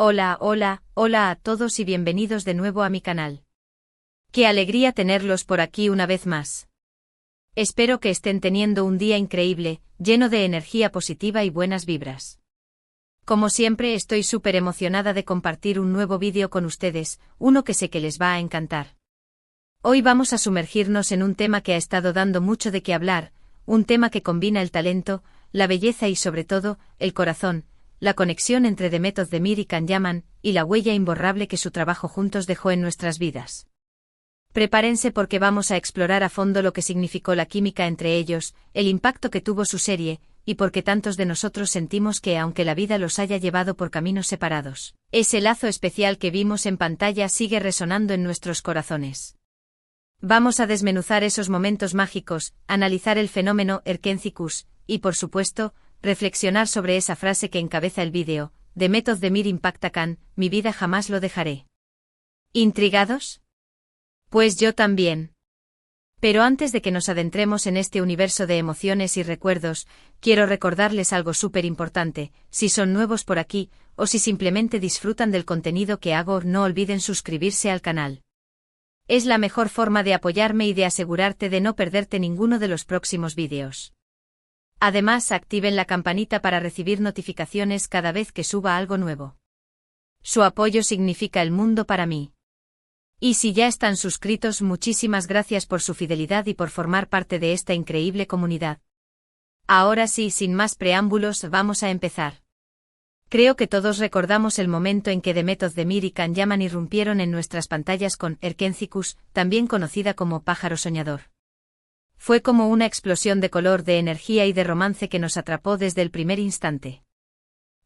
Hola a todos y bienvenidos de nuevo a mi canal. Qué alegría tenerlos por aquí una vez más. Espero que estén teniendo un día increíble, lleno de energía positiva y buenas vibras. Como siempre estoy súper emocionada de compartir un nuevo vídeo con ustedes, uno que sé que les va a encantar. Hoy vamos a sumergirnos en un tema que ha estado dando mucho de qué hablar, un tema que combina el talento, la belleza y sobre todo, el corazón, la conexión entre Demet Özdemir y Can Yaman, y la huella imborrable que su trabajo juntos dejó en nuestras vidas. Prepárense porque vamos a explorar a fondo lo que significó la química entre ellos, el impacto que tuvo su serie, y por qué tantos de nosotros sentimos que aunque la vida los haya llevado por caminos separados, ese lazo especial que vimos en pantalla sigue resonando en nuestros corazones. Vamos a desmenuzar esos momentos mágicos, analizar el fenómeno Erkencikus, y por supuesto, reflexionar sobre esa frase que encabeza el vídeo, Demet Özdemir impacta Can, mi vida jamás lo dejaré. ¿Intrigados? Pues yo también. Pero antes de que nos adentremos en este universo de emociones y recuerdos, quiero recordarles algo súper importante, si son nuevos por aquí, o si simplemente disfrutan del contenido que hago, no olviden suscribirse al canal. Es la mejor forma de apoyarme y de asegurarte de no perderte ninguno de los próximos vídeos. Además, activen la campanita para recibir notificaciones cada vez que suba algo nuevo. Su apoyo significa el mundo para mí. Y si ya están suscritos, muchísimas gracias por su fidelidad y por formar parte de esta increíble comunidad. Ahora sí, sin más preámbulos, vamos a empezar. Creo que todos recordamos el momento en que Demet Özdemir y Can Yaman irrumpieron en nuestras pantallas con Erkencikus, también conocida como Pájaro Soñador. Fue como una explosión de color, de energía y de romance que nos atrapó desde el primer instante.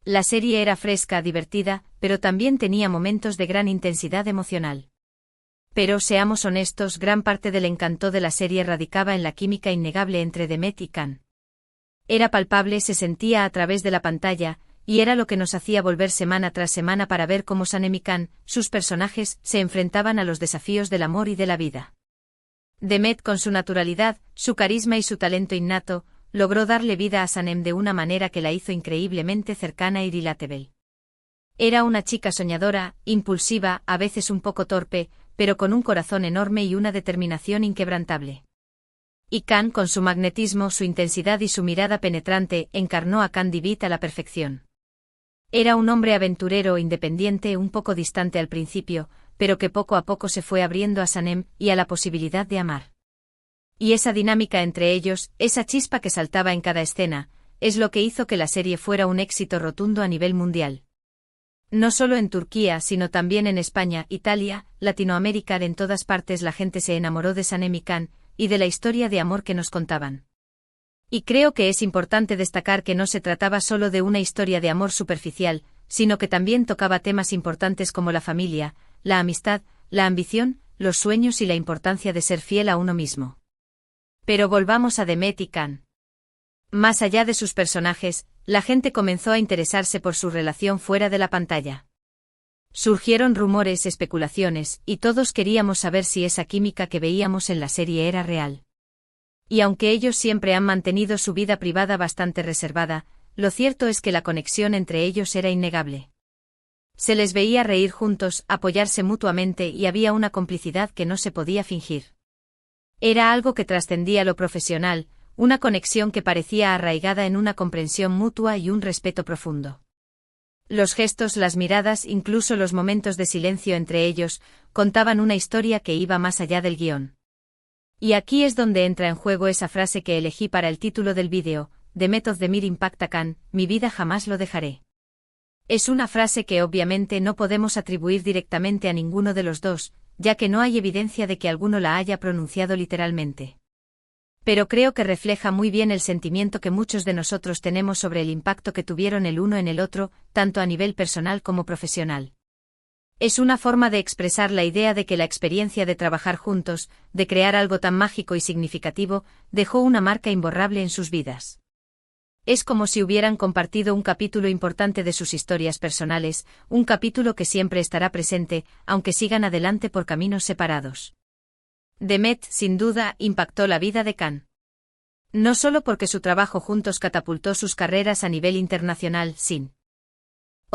La serie era fresca, divertida, pero también tenía momentos de gran intensidad emocional. Pero seamos honestos, gran parte del encanto de la serie radicaba en la química innegable entre Demet y Can. Era palpable, se sentía a través de la pantalla, y era lo que nos hacía volver semana tras semana para ver cómo Sanem y Can, sus personajes, se enfrentaban a los desafíos del amor y de la vida. Demet, con su naturalidad, su carisma y su talento innato, logró darle vida a Sanem de una manera que la hizo increíblemente cercana y relatable. Era una chica soñadora, impulsiva, a veces un poco torpe, pero con un corazón enorme y una determinación inquebrantable. Y Can, con su magnetismo, su intensidad y su mirada penetrante, encarnó a Can Divit a la perfección. Era un hombre aventurero, independiente, un poco distante al principio, pero que poco a poco se fue abriendo a Sanem y a la posibilidad de amar. Y esa dinámica entre ellos, esa chispa que saltaba en cada escena, es lo que hizo que la serie fuera un éxito rotundo a nivel mundial. No solo en Turquía, sino también en España, Italia, Latinoamérica, en todas partes la gente se enamoró de Sanem y Can, y de la historia de amor que nos contaban. Y creo que es importante destacar que no se trataba solo de una historia de amor superficial, sino que también tocaba temas importantes como la familia, la amistad, la ambición, los sueños y la importancia de ser fiel a uno mismo. Pero volvamos a Demet y Can. Más allá de sus personajes, la gente comenzó a interesarse por su relación fuera de la pantalla. Surgieron rumores, especulaciones, y todos queríamos saber si esa química que veíamos en la serie era real. Y aunque ellos siempre han mantenido su vida privada bastante reservada, lo cierto es que la conexión entre ellos era innegable. Se les veía reír juntos, apoyarse mutuamente y había una complicidad que no se podía fingir. Era algo que trascendía lo profesional, una conexión que parecía arraigada en una comprensión mutua y un respeto profundo. Los gestos, las miradas, incluso los momentos de silencio entre ellos, contaban una historia que iba más allá del guión. Y aquí es donde entra en juego esa frase que elegí para el título del vídeo, Demet Özdemir impacta Can, mi vida jamás lo dejaré. Es una frase que obviamente no podemos atribuir directamente a ninguno de los dos, ya que no hay evidencia de que alguno la haya pronunciado literalmente. Pero creo que refleja muy bien el sentimiento que muchos de nosotros tenemos sobre el impacto que tuvieron el uno en el otro, tanto a nivel personal como profesional. Es una forma de expresar la idea de que la experiencia de trabajar juntos, de crear algo tan mágico y significativo, dejó una marca imborrable en sus vidas. Es como si hubieran compartido un capítulo importante de sus historias personales, un capítulo que siempre estará presente, aunque sigan adelante por caminos separados. Demet, sin duda, impactó la vida de Can. No solo porque su trabajo juntos catapultó sus carreras a nivel internacional, sin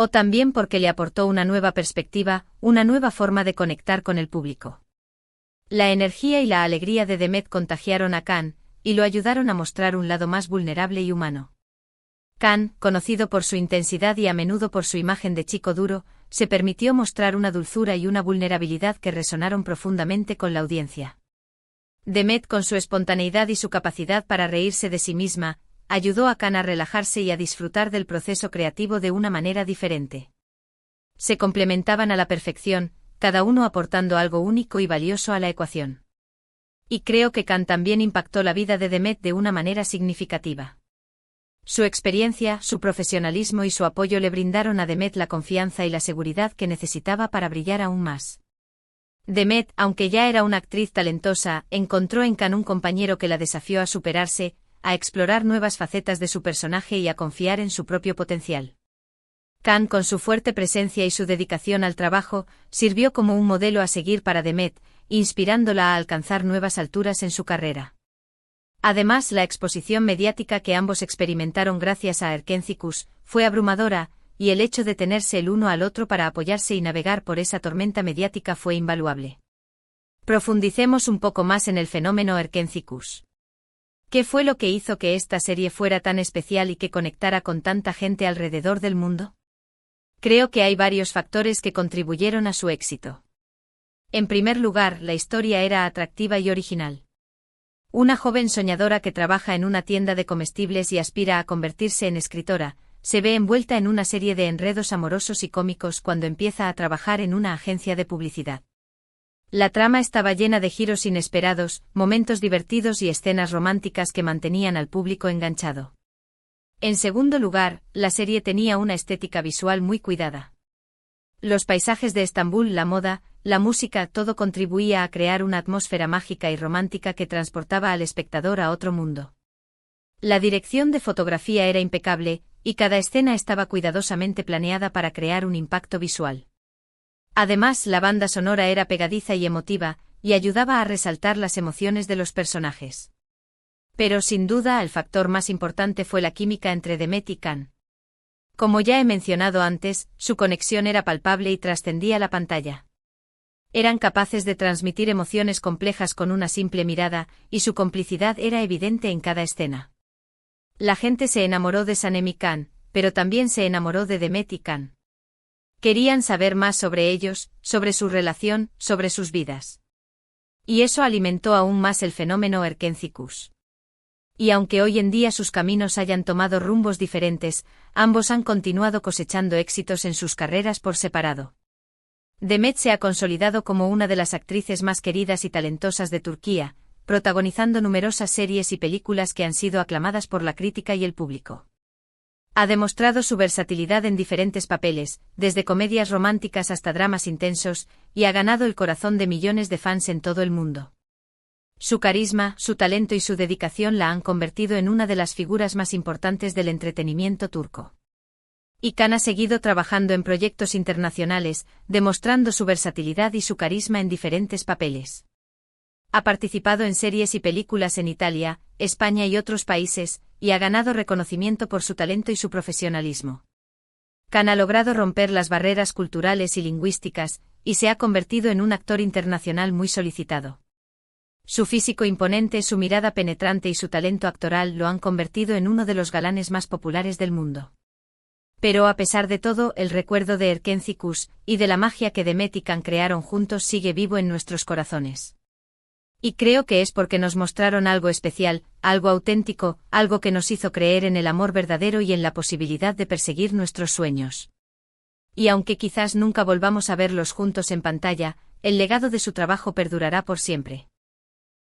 O también porque le aportó una nueva perspectiva, una nueva forma de conectar con el público. La energía y la alegría de Demet contagiaron a Khan, y lo ayudaron a mostrar un lado más vulnerable y humano. Khan, conocido por su intensidad y a menudo por su imagen de chico duro, se permitió mostrar una dulzura y una vulnerabilidad que resonaron profundamente con la audiencia. Demet, con su espontaneidad y su capacidad para reírse de sí misma, ayudó a Khan a relajarse y a disfrutar del proceso creativo de una manera diferente. Se complementaban a la perfección, cada uno aportando algo único y valioso a la ecuación. Y creo que Khan también impactó la vida de Demet de una manera significativa. Su experiencia, su profesionalismo y su apoyo le brindaron a Demet la confianza y la seguridad que necesitaba para brillar aún más. Demet, aunque ya era una actriz talentosa, encontró en Khan un compañero que la desafió a superarse, a explorar nuevas facetas de su personaje y a confiar en su propio potencial. Khan, con su fuerte presencia y su dedicación al trabajo, sirvió como un modelo a seguir para Demet, inspirándola a alcanzar nuevas alturas en su carrera. Además, la exposición mediática que ambos experimentaron gracias a Erkénthicus fue abrumadora, y el hecho de tenerse el uno al otro para apoyarse y navegar por esa tormenta mediática fue invaluable. Profundicemos un poco más en el fenómeno Erkénthicus. ¿Qué fue lo que hizo que esta serie fuera tan especial y que conectara con tanta gente alrededor del mundo? Creo que hay varios factores que contribuyeron a su éxito. En primer lugar, la historia era atractiva y original. Una joven soñadora que trabaja en una tienda de comestibles y aspira a convertirse en escritora, se ve envuelta en una serie de enredos amorosos y cómicos cuando empieza a trabajar en una agencia de publicidad. La trama estaba llena de giros inesperados, momentos divertidos y escenas románticas que mantenían al público enganchado. En segundo lugar, la serie tenía una estética visual muy cuidada. Los paisajes de Estambul, la moda, la música, todo contribuía a crear una atmósfera mágica y romántica que transportaba al espectador a otro mundo. La dirección de fotografía era impecable, y cada escena estaba cuidadosamente planeada para crear un impacto visual. Además, la banda sonora era pegadiza y emotiva, y ayudaba a resaltar las emociones de los personajes. Pero sin duda el factor más importante fue la química entre Demet y Khan. Como ya he mencionado antes, su conexión era palpable y trascendía la pantalla. Eran capaces de transmitir emociones complejas con una simple mirada, y su complicidad era evidente en cada escena. La gente se enamoró de Sanem y Khan, pero también se enamoró de Demet y Khan. Querían saber más sobre ellos, sobre su relación, sobre sus vidas. Y eso alimentó aún más el fenómeno Erkénthicus. Y aunque hoy en día sus caminos hayan tomado rumbos diferentes, ambos han continuado cosechando éxitos en sus carreras por separado. Demet se ha consolidado como una de las actrices más queridas y talentosas de Turquía, protagonizando numerosas series y películas que han sido aclamadas por la crítica y el público. Ha demostrado su versatilidad en diferentes papeles, desde comedias románticas hasta dramas intensos, y ha ganado el corazón de millones de fans en todo el mundo. Su carisma, su talento y su dedicación la han convertido en una de las figuras más importantes del entretenimiento turco. Y Khan ha seguido trabajando en proyectos internacionales, demostrando su versatilidad y su carisma en diferentes papeles. Ha participado en series y películas en Italia, España y otros países, y ha ganado reconocimiento por su talento y su profesionalismo. Khan ha logrado romper las barreras culturales y lingüísticas, y se ha convertido en un actor internacional muy solicitado. Su físico imponente, su mirada penetrante y su talento actoral lo han convertido en uno de los galanes más populares del mundo. Pero a pesar de todo, el recuerdo de Erkénthicus, y de la magia que Demet y Khan crearon juntos sigue vivo en nuestros corazones. Y creo que es porque nos mostraron algo especial, algo auténtico, algo que nos hizo creer en el amor verdadero y en la posibilidad de perseguir nuestros sueños. Y aunque quizás nunca volvamos a verlos juntos en pantalla, el legado de su trabajo perdurará por siempre.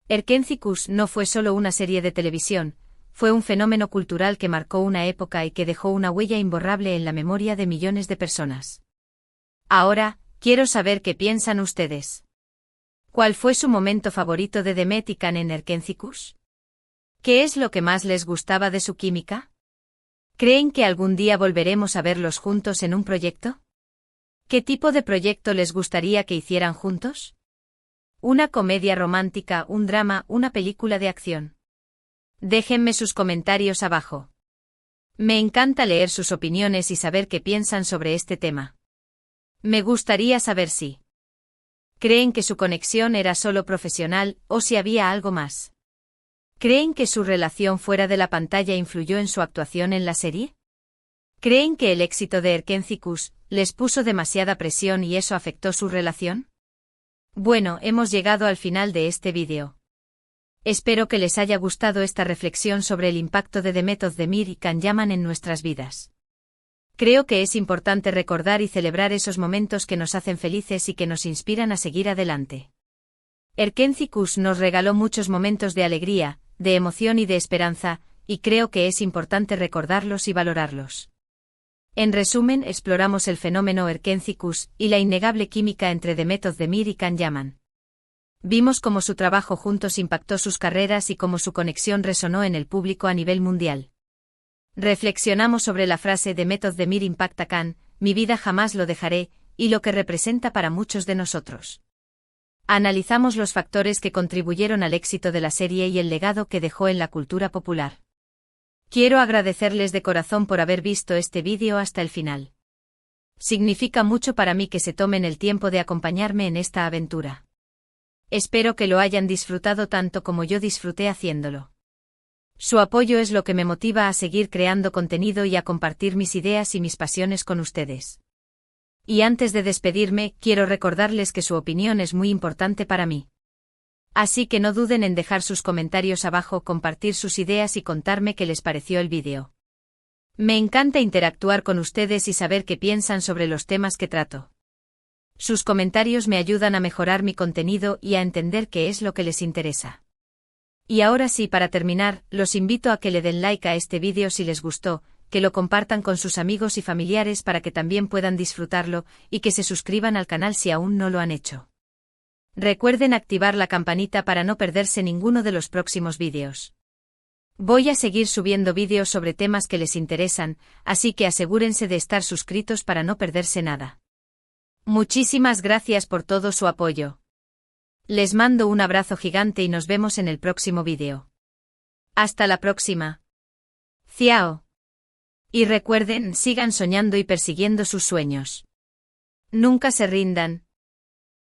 Erkénthicus no fue solo una serie de televisión, fue un fenómeno cultural que marcó una época y que dejó una huella imborrable en la memoria de millones de personas. Ahora, quiero saber qué piensan ustedes. ¿Cuál fue su momento favorito de Demet y Khan en Erkénthicus? ¿Qué es lo que más les gustaba de su química? ¿Creen que algún día volveremos a verlos juntos en un proyecto? ¿Qué tipo de proyecto les gustaría que hicieran juntos? ¿Una comedia romántica, un drama, una película de acción? Déjenme sus comentarios abajo. Me encanta leer sus opiniones y saber qué piensan sobre este tema. Me gustaría saber si creen que su conexión era solo profesional o si había algo más. ¿Creen que su relación fuera de la pantalla influyó en su actuación en la serie? ¿Creen que el éxito de Erkenci-Kuş les puso demasiada presión y eso afectó su relación? Bueno, hemos llegado al final de este vídeo. Espero que les haya gustado esta reflexión sobre el impacto de Demet Özdemir y Can Yaman en nuestras vidas. Creo que es importante recordar y celebrar esos momentos que nos hacen felices y que nos inspiran a seguir adelante. Erkenci-Kuş nos regaló muchos momentos de alegría, de emoción y de esperanza, y creo que es importante recordarlos y valorarlos. En resumen, exploramos el fenómeno Erkenci-Kuş y la innegable química entre Demet Özdemir y Can Yaman. Vimos cómo su trabajo juntos impactó sus carreras y cómo su conexión resonó en el público a nivel mundial. Reflexionamos sobre la frase Demet Özdemir impacta Can, mi vida jamás lo dejaré, y lo que representa para muchos de nosotros. Analizamos los factores que contribuyeron al éxito de la serie y el legado que dejó en la cultura popular. Quiero agradecerles de corazón por haber visto este vídeo hasta el final. Significa mucho para mí que se tomen el tiempo de acompañarme en esta aventura. Espero que lo hayan disfrutado tanto como yo disfruté haciéndolo. Su apoyo es lo que me motiva a seguir creando contenido y a compartir mis ideas y mis pasiones con ustedes. Y antes de despedirme, quiero recordarles que su opinión es muy importante para mí. Así que no duden en dejar sus comentarios abajo, compartir sus ideas y contarme qué les pareció el vídeo. Me encanta interactuar con ustedes y saber qué piensan sobre los temas que trato. Sus comentarios me ayudan a mejorar mi contenido y a entender qué es lo que les interesa. Y ahora sí, para terminar, los invito a que le den like a este vídeo si les gustó, que lo compartan con sus amigos y familiares para que también puedan disfrutarlo, y que se suscriban al canal si aún no lo han hecho. Recuerden activar la campanita para no perderse ninguno de los próximos vídeos. Voy a seguir subiendo vídeos sobre temas que les interesan, así que asegúrense de estar suscritos para no perderse nada. Muchísimas gracias por todo su apoyo. Les mando un abrazo gigante y nos vemos en el próximo vídeo. Hasta la próxima. Ciao. Y recuerden, sigan soñando y persiguiendo sus sueños. Nunca se rindan.